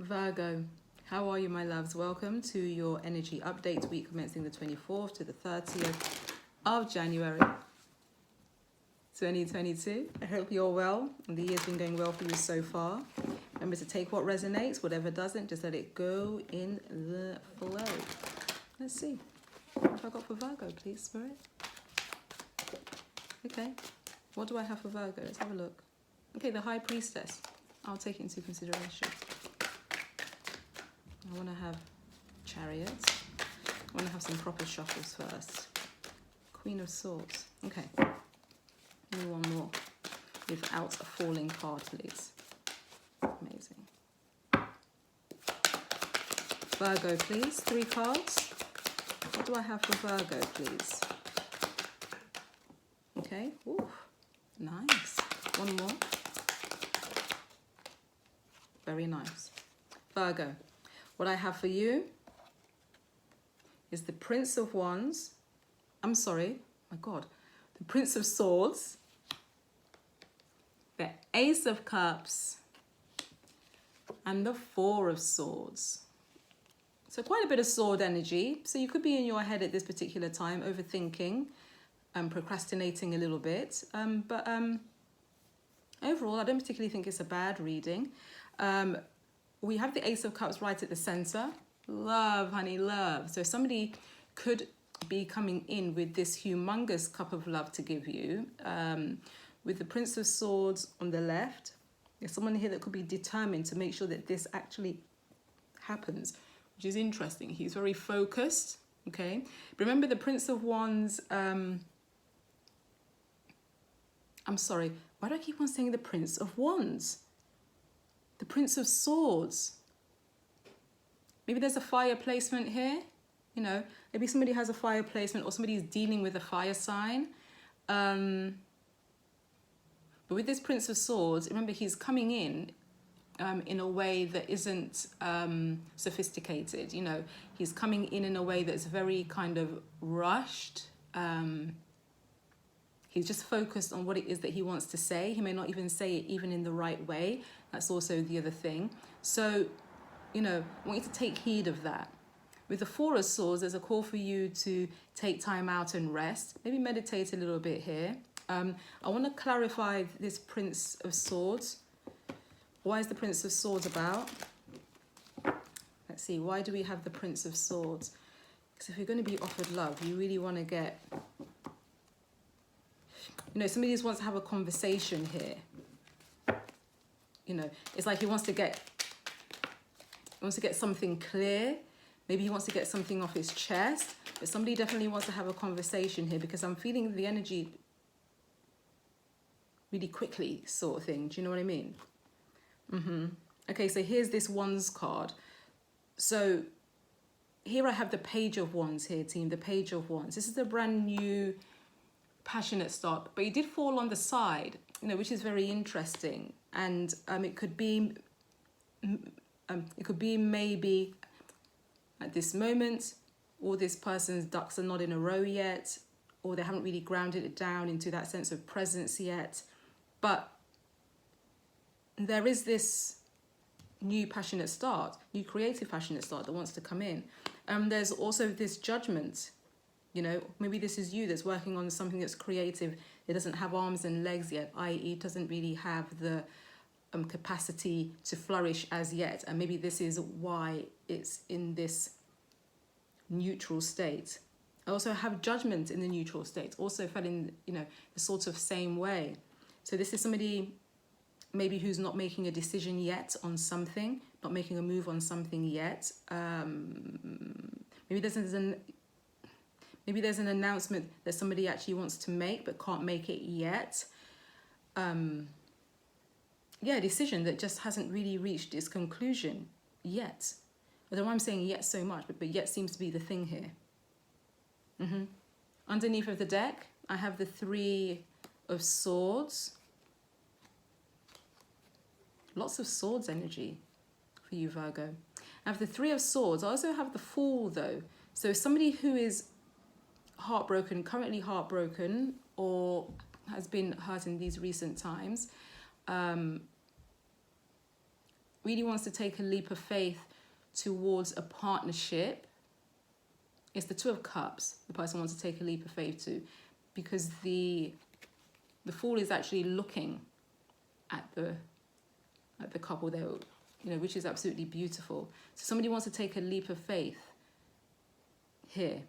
Virgo, how are you, my loves? Welcome to your energy update week commencing the 24th to the 30th of January 2022. I hope you're well and the year's been going well for you so far. Remember to take what resonates, whatever doesn't, just let it go in the flow. Let's see. What have I got for Virgo, please, Spirit? Okay. What do I have for Virgo? Let's have a look. Okay, the High Priestess. I'll take it into consideration. I want to have Chariots. I want to have some proper shuffles first. Queen of Swords. Okay. Give me one more without a falling card, please. Amazing. Virgo, please. 3 cards. What do I have for Virgo, please? Okay. Ooh, nice. One more. Very nice. Virgo, what I have for you is the Prince of Wands. I'm sorry. My God. The Prince of Swords. The Ace of Cups. And the 4 of Swords. So quite a bit of sword energy. So you could be in your head at this particular time, overthinking and procrastinating a little bit. But overall, I don't particularly think it's a bad reading. We have the Ace of Cups right at the center. Love, honey, love. So somebody could be coming in with this humongous cup of love to give you. With the Prince of Swords on the left, there's someone here that could be determined to make sure that this actually happens, which is interesting. He's very focused, okay? Remember the Prince of Wands, I'm sorry, why do I keep on saying the Prince of Wands? The Prince of Swords. Maybe there's a fire placement here. You know, maybe somebody has a fire placement or somebody's dealing with a fire sign. But with this Prince of Swords, remember he's coming in a way that isn't sophisticated. You know, he's coming in a way that's very kind of rushed. He's just focused on what it is that he wants to say. He may not even say it even in the right way. That's also the other thing. So, you know, I want you to take heed of that. With the 4 of Swords, there's a call for you to take time out and rest. Maybe meditate a little bit here. I want to clarify this Prince of Swords. Why is the Prince of Swords about? Let's see, why do we have the Prince of Swords? Because if you're going to be offered love, you really want to get... You know, somebody just wants to have a conversation here. You know, it's like he wants to get something clear. Maybe he wants to get something off his chest. But somebody definitely wants to have a conversation here because I'm feeling the energy really quickly sort of thing. Do you know what I mean? Okay, so here's this Wands card. So here I have the Page of Wands here, team. The Page of Wands. This is a brand new passionate start, but it did fall on the side, you know, which is very interesting. And it could be maybe at this moment, or this person's ducks are not in a row yet, or they haven't really grounded it down into that sense of presence yet. But there is this new passionate start, new creative passionate start that wants to come in. There's also this judgment. You know, maybe this is you that's working on something that's creative. It doesn't have arms and legs yet, i.e. it doesn't really have the capacity to flourish as yet. And maybe this is why it's in this neutral state. I also have judgment in the neutral state. Also fell in, you know, the sort of same way. So this is somebody maybe who's not making a decision yet on something, not making a move on something yet. Maybe there's an announcement that somebody actually wants to make but can't make it yet. Yeah, a decision that just hasn't really reached its conclusion yet. Although I'm saying yet so much, but yet seems to be the thing here. Underneath of the deck, I have the 3 of Swords. Lots of Swords energy for you, Virgo. I have the 3 of Swords. I also have the Fool, though. So somebody who is heartbroken, currently heartbroken, or has been hurt in these recent times, really wants to take a leap of faith towards a partnership. It's the Two of Cups the person wants to take a leap of faith to, because the Fool is actually looking at the couple there, you know, which is absolutely beautiful. So somebody wants to take a leap of faith here,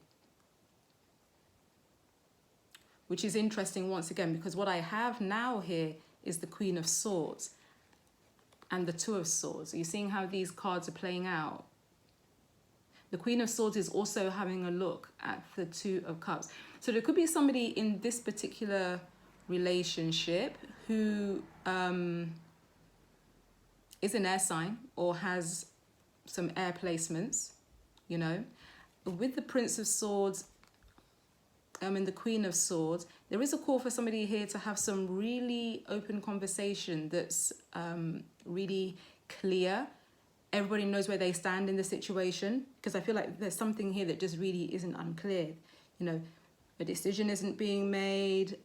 which is interesting once again, because what I have now here is the Queen of Swords and the Two of Swords. Are you seeing how these cards are playing out? The Queen of Swords is also having a look at the Two of Cups. So there could be somebody in this particular relationship who is an air sign or has some air placements, you know. With the Prince of Swords and the Queen of Swords, there is a call for somebody here to have some really open conversation that's really clear. Everybody knows where they stand in the situation, because I feel like there's something here that just really isn't unclear. You know, a decision isn't being made.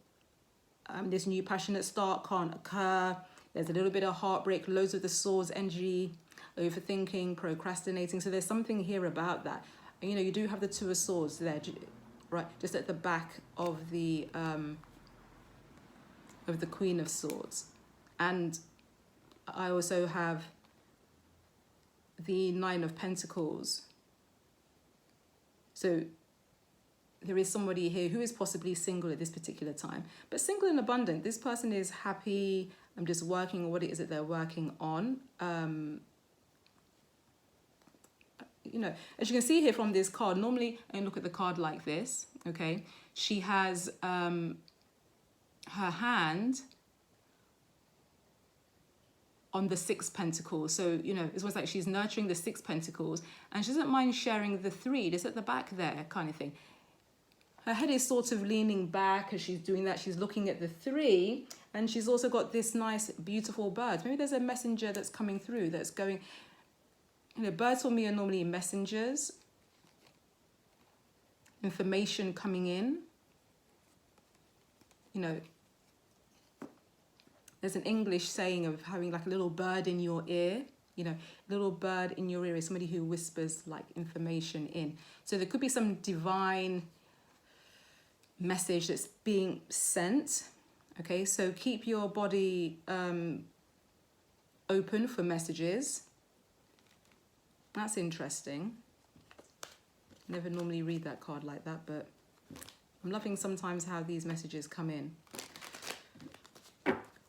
This new passionate start can't occur. There's a little bit of heartbreak, loads of the Swords energy, overthinking, procrastinating. So there's something here about that. And, you know, you do have the Two of Swords there, right, just at the back of the Queen of Swords. And I also have the Nine of Pentacles. So there is somebody here who is possibly single at this particular time, but single and abundant. This person is happy. I'm just working on what it is that they're working on. You know, as you can see here from this card, normally, and look at the card like this, okay? She has her hand on the Six Pentacles. So, you know, it's almost like she's nurturing the Six Pentacles, and she doesn't mind sharing the Three, just at the back there, kind of thing. Her head is sort of leaning back as she's doing that. She's looking at the Three, and she's also got this nice, beautiful bird. Maybe there's a messenger that's coming through that's going, you know, birds for me are normally messengers, information coming in, you know. There's an English saying of having like a little bird in your ear, you know, little bird in your ear is somebody who whispers like information in. So there could be some divine message that's being sent, okay? So keep your body open for messages. That's interesting. Never normally read that card like that, but I'm loving sometimes how these messages come in.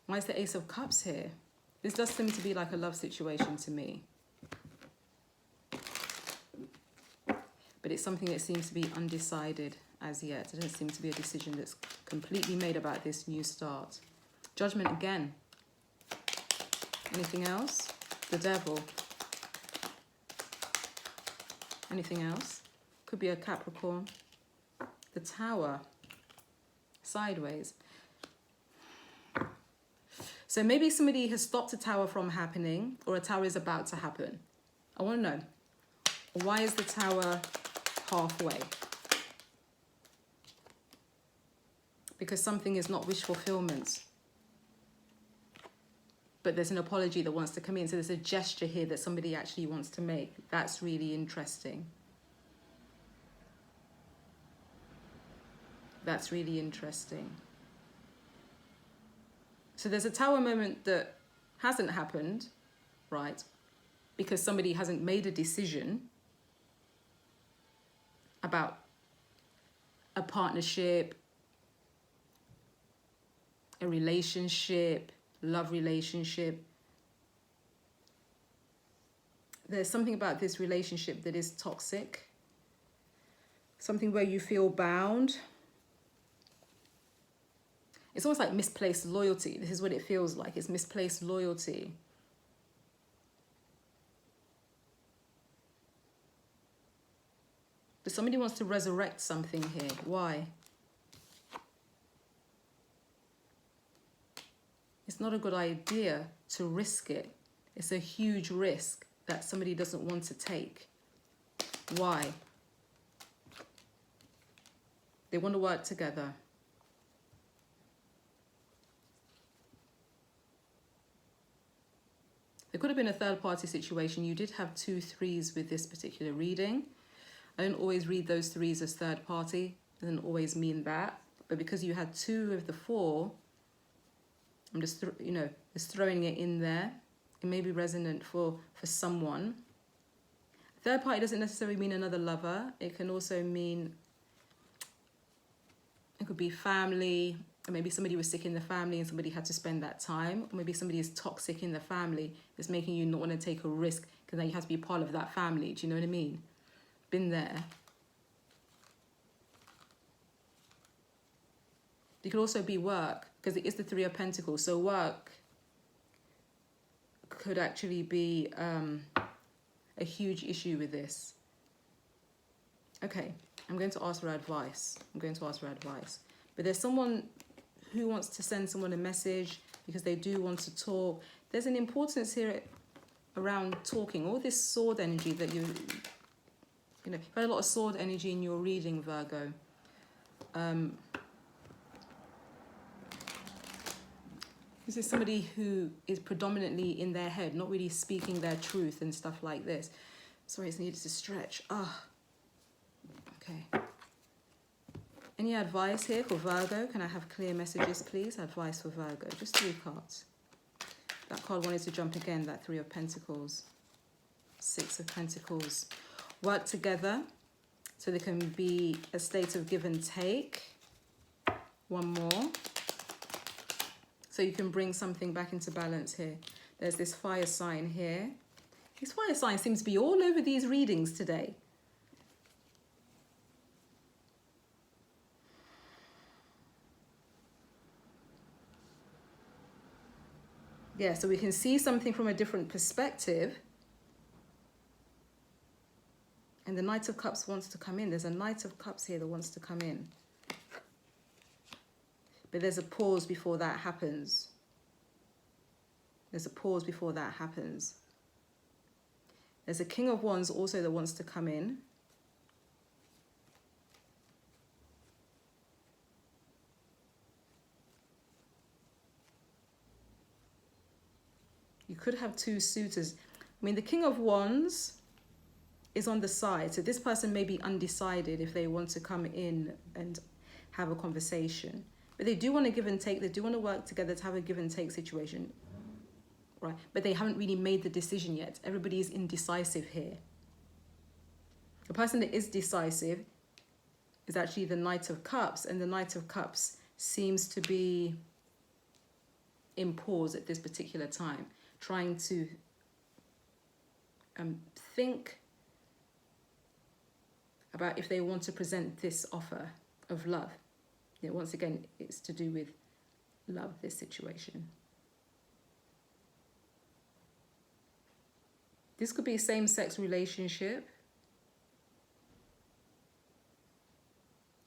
Why is the Ace of Cups here? This does seem to be like a love situation to me. But it's something that seems to be undecided as yet. There doesn't seem to be a decision that's completely made about this new start. Judgment again. Anything else? The Devil. Anything else? Could be a Capricorn. The Tower. Sideways. So maybe somebody has stopped a Tower from happening, or a Tower is about to happen. I want to know, why is the Tower halfway? Because something is not wish fulfillment. But there's an apology that wants to come in. So there's a gesture here that somebody actually wants to make. That's really interesting. That's really interesting. So there's a Tower moment that hasn't happened, right? Because somebody hasn't made a decision about a partnership, a relationship, love relationship. There's something about this relationship that is toxic. Something where you feel bound. It's almost like misplaced loyalty. This is what it feels like. It's misplaced loyalty. But somebody wants to resurrect something here. Why? It's not a good idea to risk it. It's a huge risk that somebody doesn't want to take. Why? They want to work together. There could have been a third party situation. You did have 2 3s with this particular reading. I don't always read those 3s as third party. It doesn't always mean that. But because you had 2 of the 4, I'm just, just throwing it in there. It may be resonant for someone. Third party doesn't necessarily mean another lover. It can also mean, it could be family, or maybe somebody was sick in the family and somebody had to spend that time. Or maybe somebody is toxic in the family that's making you not want to take a risk because now you have to be part of that family. Do you know what I mean? Been there. It could also be work, because it is the 3 of Pentacles. So work could actually be a huge issue with this. Okay, I'm going to ask for advice. But there's someone who wants to send someone a message because they do want to talk. There's an importance here around talking. All this sword energy that you've had a lot of sword energy in your reading, Virgo. This is somebody who is predominantly in their head, not really speaking their truth and stuff like this. Sorry, it's needed to stretch. Okay. Any advice here for Virgo? Can I have clear messages, please? Advice for Virgo. Just 3 cards. That card wanted to jump again, that 3 of Pentacles. 6 of Pentacles. Work together so there can be a state of give and take. One more. So you can bring something back into balance here. There's this fire sign here. This fire sign seems to be all over these readings today. Yeah, so we can see something from a different perspective. And the Knight of Cups wants to come in. There's a Knight of Cups here that wants to come in. But there's a pause before that happens. There's a pause before that happens. There's a King of Wands also that wants to come in. You could have 2 suitors. I mean, the King of Wands is on the side. So this person may be undecided if they want to come in and have a conversation. But they do want to give and take. They do want to work together to have a give and take situation. Right? But they haven't really made the decision yet. Everybody is indecisive here. The person that is decisive is actually the Knight of Cups. And the Knight of Cups seems to be in pause at this particular time. Trying to think about if they want to present this offer of love. Yeah, once again, it's to do with love, this situation. This could be a same-sex relationship.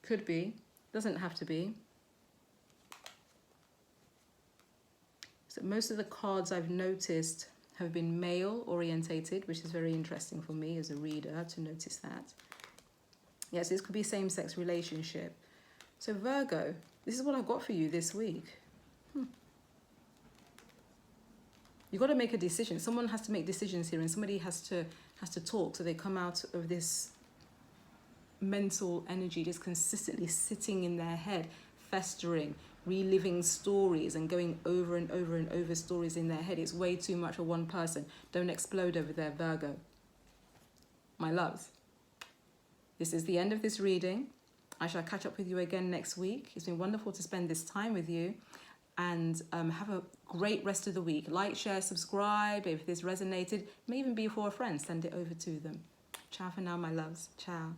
Could be. Doesn't have to be. So most of the cards I've noticed have been male orientated, which is very interesting for me as a reader to notice that. Yes, this could be a same-sex relationship. So Virgo, this is what I've got for you this week. You've got to make a decision. Someone has to make decisions here, and somebody has to talk so they come out of this mental energy just consistently sitting in their head, festering, reliving stories and going over and over and over stories in their head. It's way too much for one person. Don't explode over there, Virgo. My loves, this is the end of this reading. I shall catch up with you again next week. It's been wonderful to spend this time with you, and have a great rest of the week. Like, share, subscribe. If this resonated, may even be for a friend, send it over to them. Ciao for now, my loves. Ciao.